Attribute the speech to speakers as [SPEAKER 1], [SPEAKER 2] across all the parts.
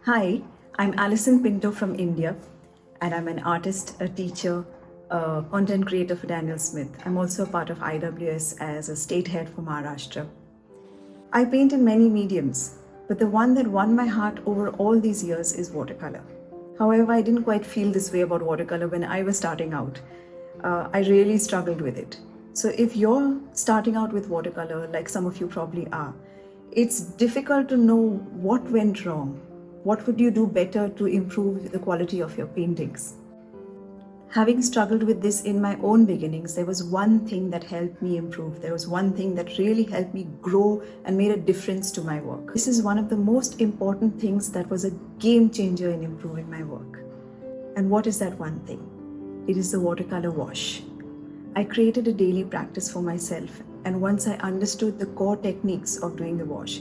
[SPEAKER 1] Hi, I'm Alison Pinto from India, and I'm an artist, a teacher, a content creator for Daniel Smith. I'm also a part of IWS as a state head for Maharashtra. I paint in many mediums, but the one that won my heart over all these years is watercolor. However, I didn't quite feel this way about watercolor when I was starting out. I really struggled with it. So, if you're starting out with watercolor, like some of you probably are, it's difficult to know what went wrong. What would you do better to improve the quality of your paintings? Having struggled with this in my own beginnings, there was one thing that helped me improve. There was one thing that really helped me grow and made a difference to my work. This is one of the most important things that was a game changer in improving my work. And what is that one thing? It is the watercolor wash. I created a daily practice for myself, and once I understood the core techniques of doing the wash,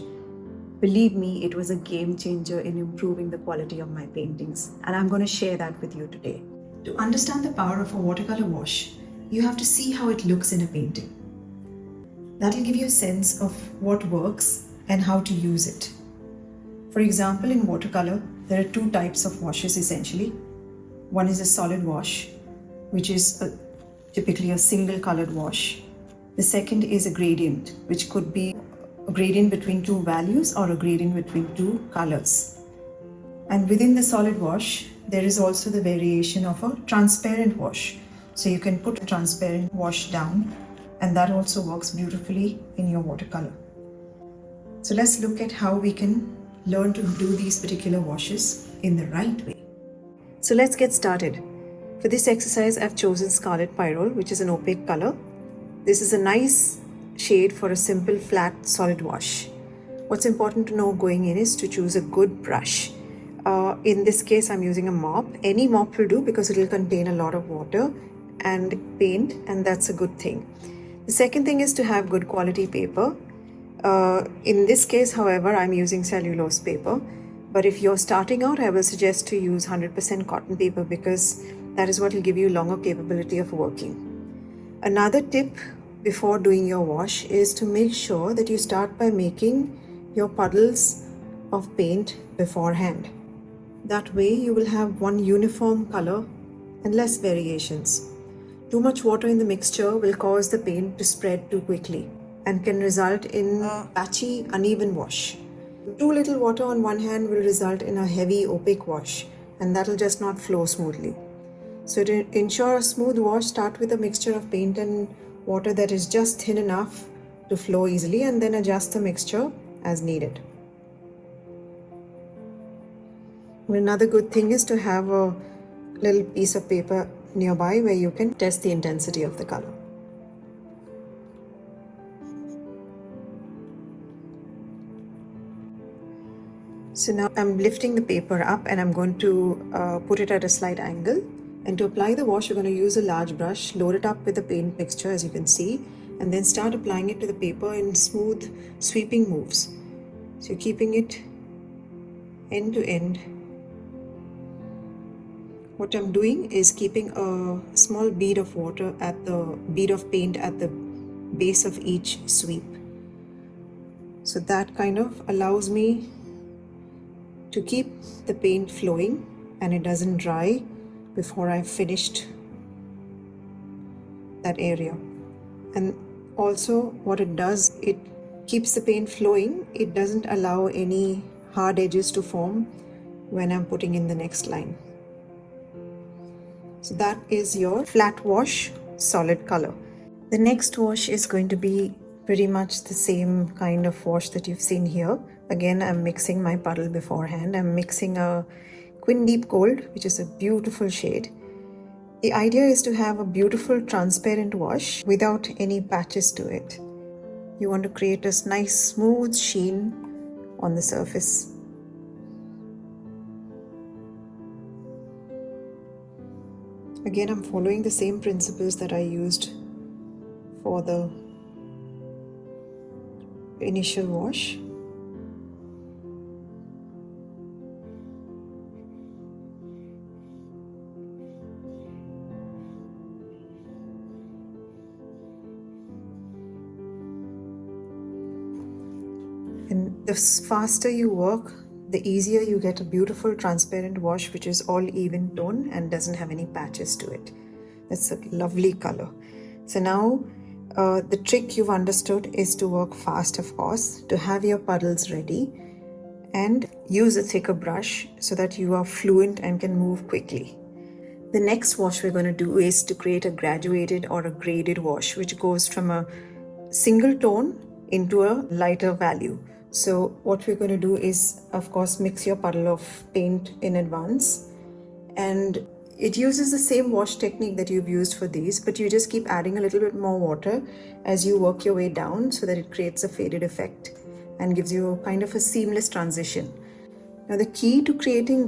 [SPEAKER 1] believe me, it was a game changer in improving the quality of my paintings, and I'm going to share that with you today. To understand the power of a watercolor wash, you have to see how it looks in a painting. That'll give you a sense of what works and how to use it. For example, in watercolor, there are two types of washes essentially. One is a solid wash, which is typically a single colored wash. The second is a gradient, which could be a gradient between two values or a gradient between two colors. And within the solid wash, there is also the variation of a transparent wash. So you can put a transparent wash down, and that also works beautifully in your watercolor. So let's look at how we can learn to do these particular washes in the right way. So let's get started. For this exercise, I've chosen Scarlet Pyrrole, which is an opaque color. This is a nice shade for a simple flat solid wash. What's important to know going in is to choose a good brush. In this case, I'm using a mop. Any mop will do because it will contain a lot of water and paint, and that's a good thing. The second thing is to have good quality paper. In this case, however, I'm using cellulose paper. But if you're starting out, I will suggest to use 100% cotton paper because that is what will give you longer capability of working. Another tip before doing your wash is to make sure that you start by making your puddles of paint beforehand. That way you will have one uniform color and less variations. Too much water in the mixture will cause the paint to spread too quickly and can result in a patchy, uneven wash. Too little water on one hand will result in a heavy, opaque wash, and that will just not flow smoothly. So to ensure a smooth wash, start with a mixture of paint and water that is just thin enough to flow easily, and then adjust the mixture as needed. Another good thing is to have a little piece of paper nearby where you can test the intensity of the color. So now I'm lifting the paper up and I'm going to put it at a slight angle. And to apply the wash, you're going to use a large brush, load it up with the paint mixture as you can see, and then start applying it to the paper in smooth sweeping moves. So you're keeping it end to end. What I'm doing is keeping a small bead of paint at the base of each sweep. So that kind of allows me to keep the paint flowing and it doesn't dry before I've finished that area. And also what it does, it keeps the paint flowing. It doesn't allow any hard edges to form when I'm putting in the next line. So that is your flat wash, solid color. The next wash is going to be pretty much the same kind of wash that you've seen here. Again, I'm mixing my puddle beforehand. I'm mixing a Quin Deep Gold, which is a beautiful shade. The idea is to have a beautiful transparent wash without any patches to it. You want to create a nice smooth sheen on the surface. Again, I'm following the same principles that I used for the initial wash. And the faster you work, the easier you get a beautiful transparent wash which is all even tone and doesn't have any patches to it. That's a lovely color. So now the trick you've understood is to work fast, of course, to have your puddles ready and use a thicker brush so that you are fluent and can move quickly. The next wash we're going to do is to create a graduated or a graded wash which goes from a single tone into a lighter value. So what we're going to do is, of course, mix your puddle of paint in advance, and it uses the same wash technique that you've used for these, but you just keep adding a little bit more water as you work your way down so that it creates a faded effect and gives you a kind of a seamless transition. Now the key to creating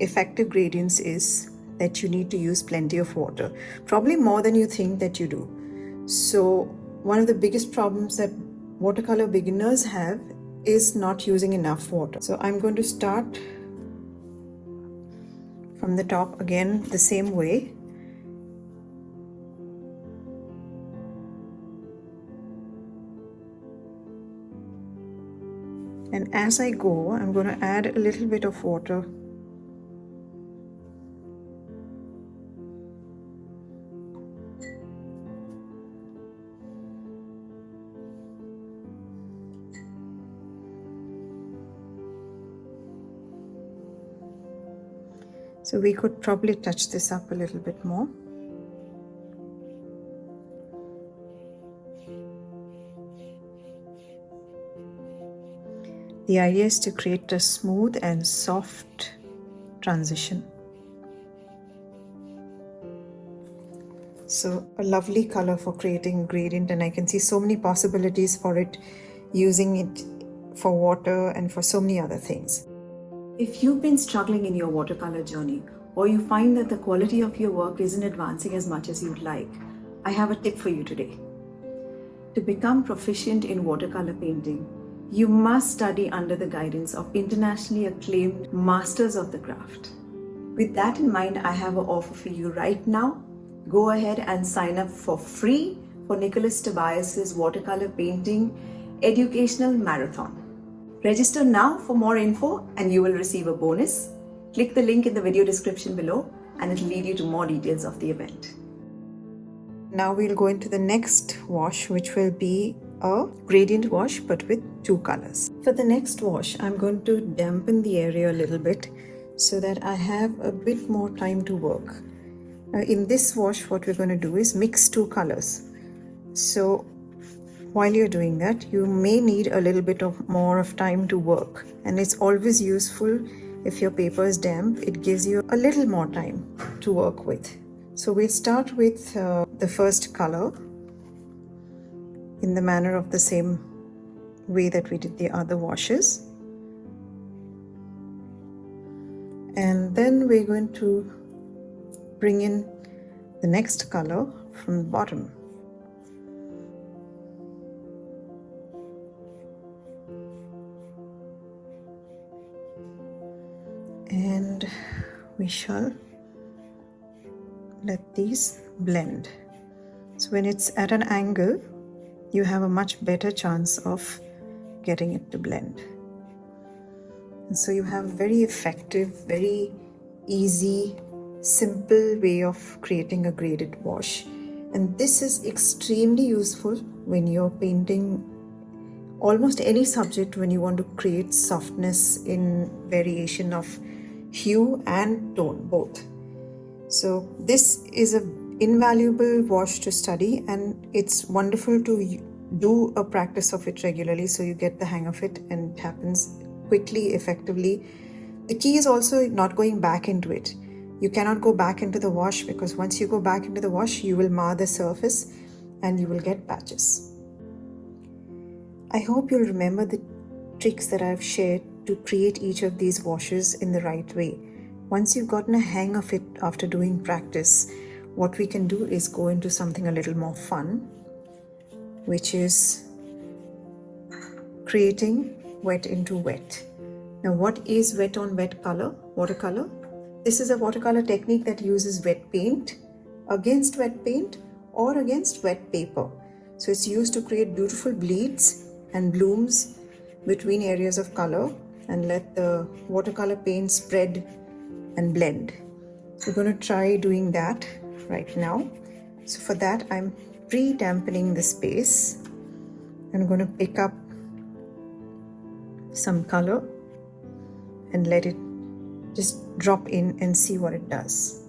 [SPEAKER 1] effective gradients is that you need to use plenty of water, probably more than you think that you do. So one of the biggest problems that watercolor beginners have is not using enough water. So I'm going to start from the top again the same way. And as I go, I'm going to add a little bit of water. So we could probably touch this up a little bit more. The idea is to create a smooth and soft transition. So a lovely color for creating gradient, and I can see so many possibilities for it, using it for water and for so many other things. If you've been struggling in your watercolor journey, or you find that the quality of your work isn't advancing as much as you'd like, I have a tip for you today. To become proficient in watercolor painting, you must study under the guidance of internationally acclaimed masters of the craft. With that in mind, I have an offer for you right now. Go ahead and sign up for free for Nicholas Tobias's watercolor painting educational marathon. Register now for more info and you will receive a bonus. Click the link in the video description below and it will lead you to more details of the event. Now we'll go into the next wash, which will be a gradient wash but with two colors. For the next wash, I'm going to dampen the area a little bit so that I have a bit more time to work. Now in this wash, what we're going to do is mix two colors. So while you're doing that, you may need a little bit more of time to work, and it's always useful if your paper is damp. It gives you a little more time to work with. So we'll start with the first color in the manner of the same way that we did the other washes, and then we're going to bring in the next color from the bottom. And we shall let these blend. So when it's at an angle, you have a much better chance of getting it to blend. And so you have a very effective, very easy, simple way of creating a graded wash. And this is extremely useful when you're painting almost any subject, when you want to create softness in variation of hue and tone, both. So this is an invaluable wash to study, and it's wonderful to do a practice of it regularly so you get the hang of it and it happens quickly, effectively. The key is also not going back into it. You cannot go back into the wash, because once you go back into the wash, you will mar the surface and you will get patches. I hope you'll remember the tricks that I've shared to create each of these washes in the right way. Once you've gotten a hang of it after doing practice, what we can do is go into something a little more fun, which is creating wet into wet. Now, what is wet on wet color? Watercolor. This is a watercolor technique that uses wet paint against wet paint or against wet paper. So it's used to create beautiful bleeds and blooms between areas of color and let the watercolor paint spread and blend. So we're going to try doing that right now. So for that, I'm pre-dampening the space. I'm going to pick up some color and let it just drop in and see what it does.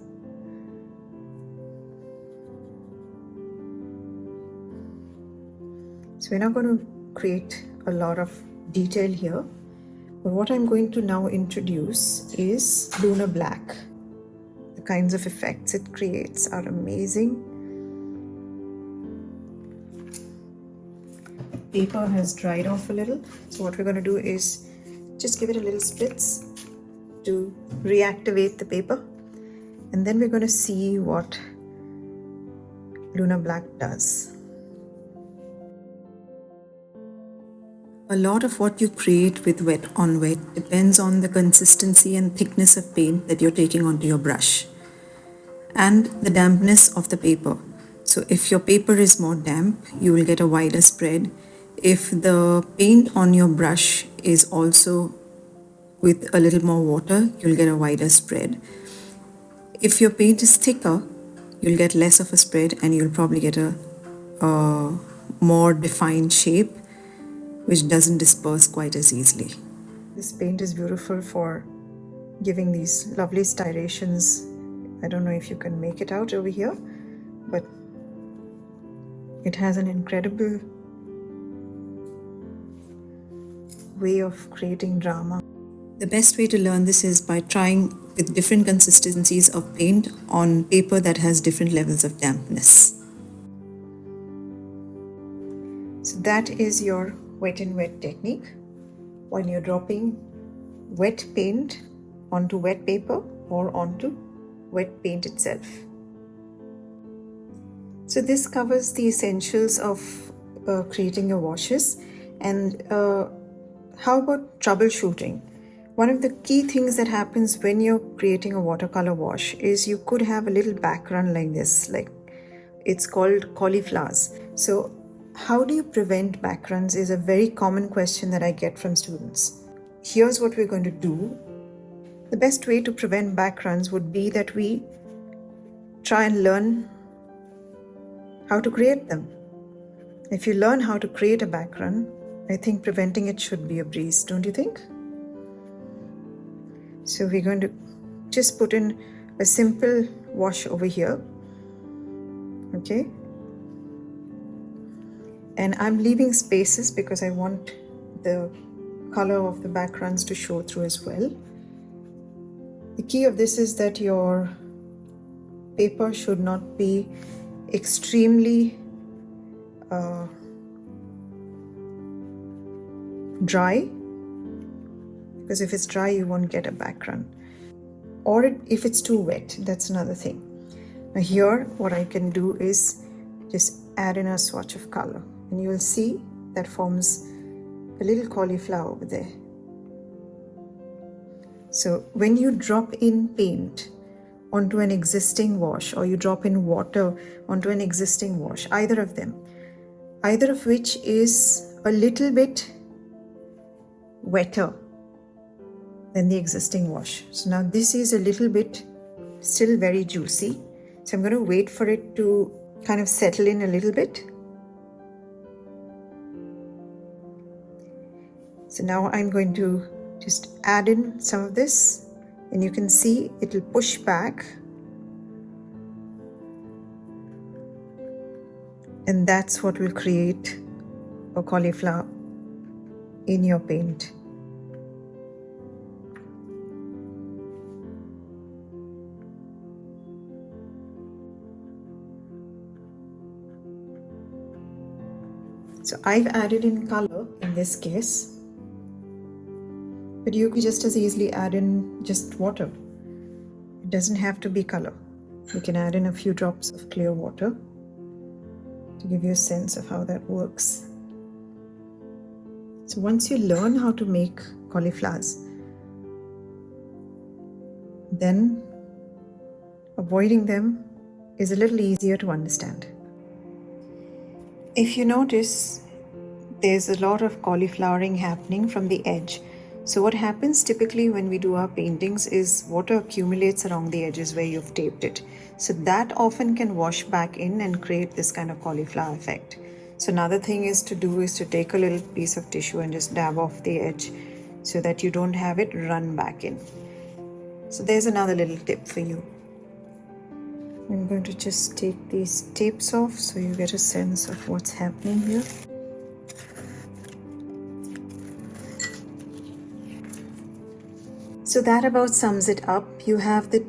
[SPEAKER 1] So we're not going to create a lot of detail here, but what I'm going to now introduce is lunar black. The kinds of effects it creates are amazing. Paper has dried off a little, so what we're going to do is just give it a little spritz to reactivate the paper, and then we're going to see what lunar black does. A lot of what you create with wet on wet depends on the consistency and thickness of paint that you're taking onto your brush and the dampness of the paper. So if your paper is more damp, you will get a wider spread. If the paint on your brush is also with a little more water, you'll get a wider spread. If your paint is thicker, you'll get less of a spread and you'll probably get a more defined shape, which doesn't disperse quite as easily. This paint is beautiful for giving these lovely striations. I don't know if you can make it out over here, but it has an incredible way of creating drama. The best way to learn this is by trying with different consistencies of paint on paper that has different levels of dampness. So that is your wet and wet technique, when you're dropping wet paint onto wet paper or onto wet paint itself. So this covers the essentials of creating your washes. And how about troubleshooting? One of the key things that happens when you're creating a watercolor wash is you could have a little background like this, like it's called cauliflowers. So how do you prevent backgrounds is a very common question that I get from students. Here's what we're going to do. The best way to prevent backgrounds would be that we try and learn how to create them. If you learn how to create a background, I think preventing it should be a breeze, don't you think? So we're going to just put in a simple wash over here, okay? And I'm leaving spaces because I want the color of the backgrounds to show through as well. The key of this is that your paper should not be extremely dry, because if it's dry you won't get a background, or if it's too wet, that's another thing. Now here what I can do is just add in a swatch of color, and you will see that forms a little cauliflower over there. So when you drop in paint onto an existing wash, or you drop in water onto an existing wash, either of which is a little bit wetter than the existing wash. So now this is a little bit still very juicy. So I'm going to wait for it to kind of settle in a little bit. So now I'm going to just add in some of this, and you can see it will push back, and that's what will create a cauliflower in your paint. So I've added in color in this case, but you could just as easily add in just water. It doesn't have to be color. You can add in a few drops of clear water to give you a sense of how that works. So once you learn how to make cauliflowers, then avoiding them is a little easier to understand. If you notice, there's a lot of cauliflowering happening from the edge. So what happens typically when we do our paintings is water accumulates around the edges where you've taped it. So that often can wash back in and create this kind of cauliflower effect. So another thing is to take a little piece of tissue and just dab off the edge so that you don't have it run back in. So there's another little tip for you. I'm going to just take these tapes off so you get a sense of what's happening here. So that about sums it up. You have the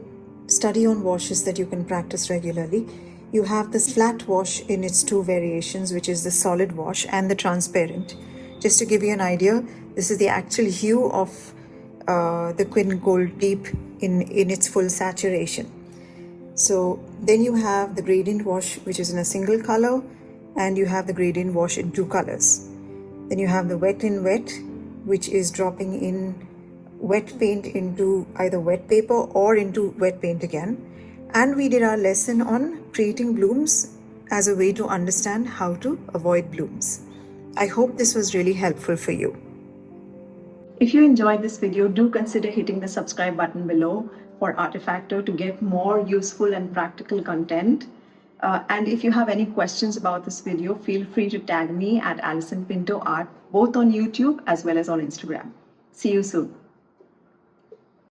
[SPEAKER 1] study on washes that you can practice regularly. You have this flat wash in its two variations, which is the solid wash and the transparent. Just to give you an idea, this is the actual hue of the Quin Gold Deep in its full saturation. So then you have the gradient wash, which is in a single color, and you have the gradient wash in two colors. Then you have the wet in wet, which is dropping in wet paint into either wet paper or into wet paint again. And we did our lesson on creating blooms as a way to understand how to avoid blooms. I hope this was really helpful for you. If you enjoyed this video, do consider hitting the subscribe button below for Artefacto to get more useful and practical content. And if you have any questions about this video, feel free to tag me at Alison Pinto Art, both on YouTube as well as on Instagram. See you soon.